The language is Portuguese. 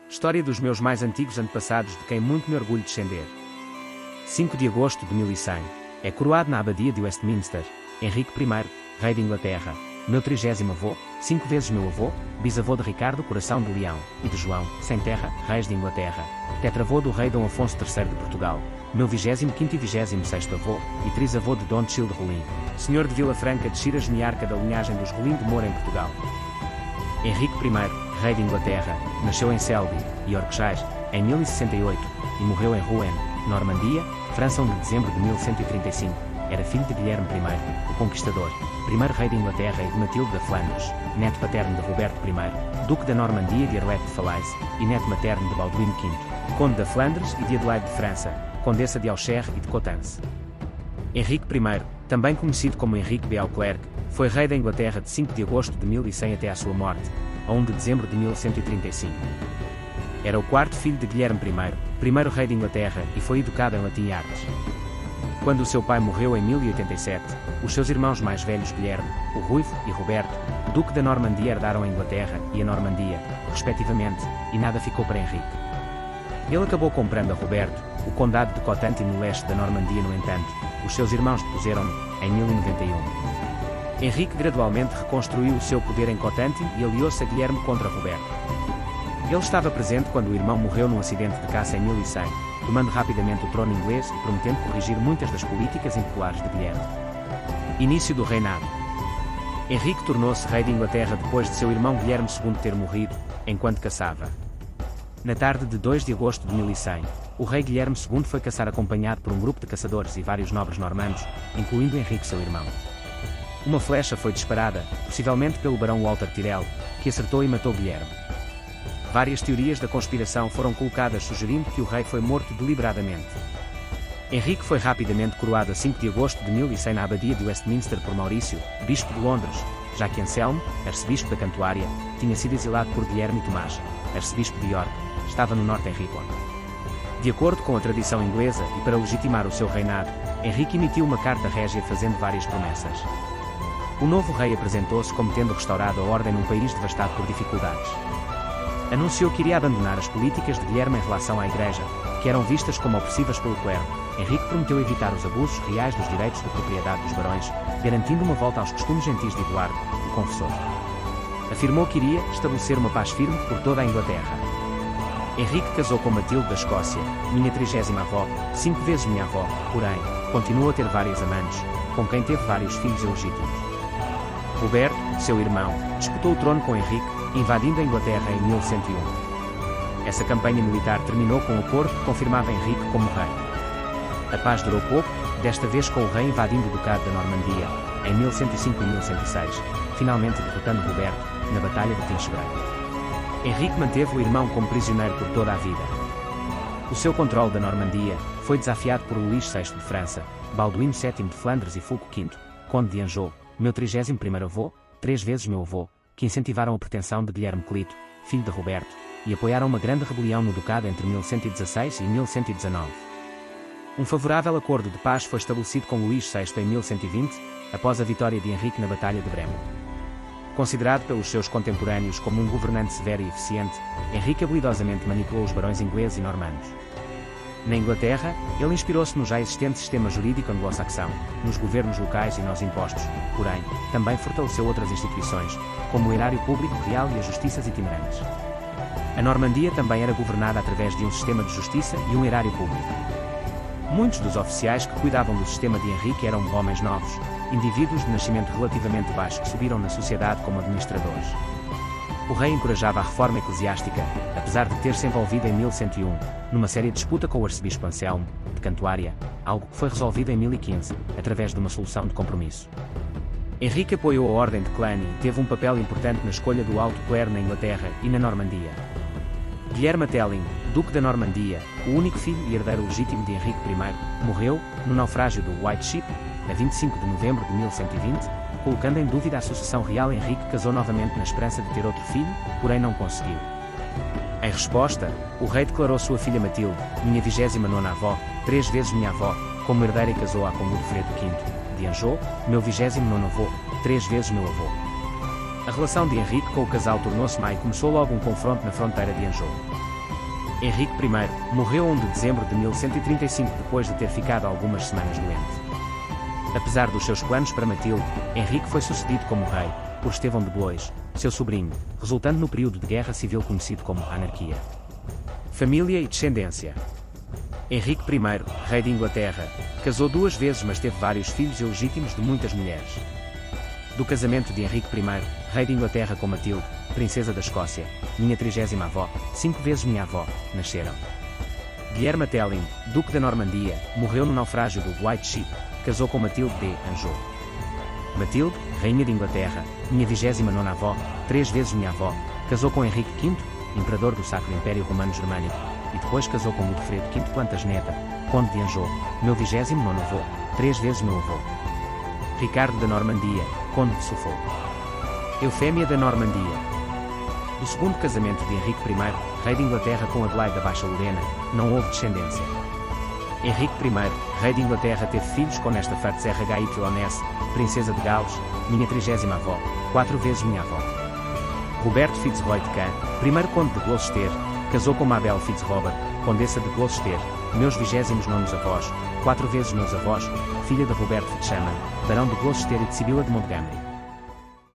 História dos meus mais antigos antepassados de quem muito me orgulho descender. 5 de agosto de 1100. É coroado na abadia de Westminster, Henrique I, rei de Inglaterra, meu 30º avô, 5 vezes meu avô, bisavô de Ricardo Coração de Leão, e de João, sem terra, reis de Inglaterra, tetravô do rei Dom Afonso III de Portugal, meu 25º e 26º avô, e trisavô de Dom Tchil de Rolim, senhor de Vila Franca de Xira Geniarca da linhagem dos Rolim de Moura em Portugal. Henrique I, rei de Inglaterra, nasceu em Selby, Yorkshire, em 1068, e morreu em Rouen, Normandia, França 1 de dezembro de 1135. Era filho de Guilherme I, o Conquistador, primeiro rei de Inglaterra e de Matilde da Flandres, neto paterno de Roberto I, duque da Normandia e de Arlette de Falaise, e neto materno de Balduíno V, conde da Flandres e de Adelaide de França, condessa de Auxerre e de Coutances. Henrique I, também conhecido como Henrique Beauclerc, foi rei da Inglaterra de 5 de agosto de 1100 até à sua morte, a 1 de dezembro de 1135. Era o quarto filho de Guilherme I, primeiro rei de Inglaterra, e foi educado em latim e artes. Quando o seu pai morreu em 1087, os seus irmãos mais velhos Guilherme, o Ruivo e Roberto, duque da Normandia, herdaram a Inglaterra e a Normandia, respectivamente, e nada ficou para Henrique. Ele acabou comprando a Roberto o condado de Cotentin no leste da Normandia. No entanto, os seus irmãos depuseram-no em 1091. Henrique gradualmente reconstruiu o seu poder em Cotentin e aliou-se a Guilherme contra Roberto. Ele estava presente quando o irmão morreu num acidente de caça em 1100, tomando rapidamente o trono inglês e prometendo corrigir muitas das políticas impopulares de Guilherme. Início do reinado. Henrique tornou-se rei de Inglaterra depois de seu irmão Guilherme II ter morrido, enquanto caçava. Na tarde de 2 de agosto de 1100, o rei Guilherme II foi caçar acompanhado por um grupo de caçadores e vários nobres normandos, incluindo Henrique, seu irmão. Uma flecha foi disparada, possivelmente pelo barão Walter Tyrrell, que acertou e matou Guilherme. Várias teorias da conspiração foram colocadas sugerindo que o rei foi morto deliberadamente. Henrique foi rapidamente coroado a 5 de agosto de 1100 na abadia de Westminster por Maurício, bispo de Londres, já que Anselmo, arcebispo da Cantuária, tinha sido exilado por Guilherme e Tomás, arcebispo de York, estava no norte Henrique. De acordo com a tradição inglesa e para legitimar o seu reinado, Henrique emitiu uma carta régia fazendo várias promessas. O novo rei apresentou-se como tendo restaurado a ordem num país devastado por dificuldades. Anunciou que iria abandonar as políticas de Guilherme em relação à Igreja, que eram vistas como opressivas pelo clero. Henrique prometeu evitar os abusos reais dos direitos de propriedade dos barões, garantindo uma volta aos costumes gentis de Eduardo, o Confessor. Afirmou que iria estabelecer uma paz firme por toda a Inglaterra. Henrique casou com Matilde da Escócia, minha 30ª avó, 5 vezes minha avó, porém, continuou a ter várias amantes, com quem teve vários filhos ilegítimos. Roberto, seu irmão, disputou o trono com Henrique, invadindo a Inglaterra em 1101. Essa campanha militar terminou com um acordo que confirmava Henrique como rei. A paz durou pouco, desta vez com o rei invadindo o Ducado da Normandia, em 1105 e 1106, finalmente derrotando Roberto, na Batalha de Tinchebrai. Henrique manteve o irmão como prisioneiro por toda a vida. O seu controle da Normandia foi desafiado por Luís VI de França, Balduíno VII de Flandres e Fulco V, conde de Anjou, meu 31º avô, 3 vezes meu avô, que incentivaram a pretensão de Guilherme Clito, filho de Roberto, e apoiaram uma grande rebelião no Ducado entre 1116 e 1119. Um favorável acordo de paz foi estabelecido com Luís VI em 1120, após a vitória de Henrique na Batalha de Bremo. Considerado pelos seus contemporâneos como um governante severo e eficiente, Henrique habilidosamente manipulou os barões ingleses e normandos. Na Inglaterra, ele inspirou-se no já existente sistema jurídico anglo-saxão, nos governos locais e nos impostos, porém, também fortaleceu outras instituições, como o erário público real e as justiças itinerantes. A Normandia também era governada através de um sistema de justiça e um erário público. Muitos dos oficiais que cuidavam do sistema de Henrique eram homens novos, indivíduos de nascimento relativamente baixo que subiram na sociedade como administradores. O rei encorajava a reforma eclesiástica, apesar de ter se envolvido em 1101, numa séria disputa com o arcebispo Anselmo, de Cantuária, algo que foi resolvido em 1015, através de uma solução de compromisso. Henrique apoiou a Ordem de Cluny e teve um papel importante na escolha do alto clero na Inglaterra e na Normandia. Guilherme Ateling, duque da Normandia, o único filho e herdeiro legítimo de Henrique I, morreu, no naufrágio do White Ship, a 25 de novembro de 1120, colocando em dúvida a sucessão real. Henrique casou novamente na esperança de ter outro filho, porém não conseguiu. Em resposta, o rei declarou sua filha Matilde, minha 29ª avó, 3 vezes minha avó, como herdeira e casou-a com Godofredo V, de Anjou, meu 29º avô, 3 vezes meu avô. A relação de Henrique com o casal tornou-se má e começou logo um confronto na fronteira de Anjou. Henrique I morreu 1 de dezembro de 1135 depois de ter ficado algumas semanas doente. Apesar dos seus planos para Matilde, Henrique foi sucedido como rei por Estevão de Blois, seu sobrinho, resultando no período de guerra civil conhecido como Anarquia. Família e descendência. Henrique I, rei de Inglaterra, casou 2 vezes, mas teve vários filhos ilegítimos de muitas mulheres. Do casamento de Henrique I, rei de Inglaterra, com Matilde, princesa da Escócia, minha 30ª avó, 5 vezes minha avó, nasceram. Guilherme Telling, duque da Normandia, morreu no naufrágio do White Ship, casou com Matilde de Anjou. Matilde, rainha de Inglaterra, minha 29ª avó, 3 vezes minha avó, casou com Henrique V, imperador do Sacro Império Romano Germânico, e depois casou com Godofredo V Plantageneta, conde de Anjou, meu 29º avô, 3 vezes meu avô. Ricardo da Normandia, conde de Suffolk. Eufémia da Normandia. Do segundo casamento de Henrique I, rei de Inglaterra, com Adelaide da Baixa Lorena, não houve descendência. Henrique I, rei de Inglaterra, teve filhos com esta Fatzerra Gaïtilonesse, princesa de Gales, minha 30ª avó, 4 vezes minha avó. Roberto Fitzroy de Caen, primeiro conde de Gloucester, casou com Mabel Fitzrobert, condessa de Gloucester, meus 29º avós, 4 vezes meus avós, filha de Roberto Fitzchaman, barão de Gloucester e de Sibila de Montgomery.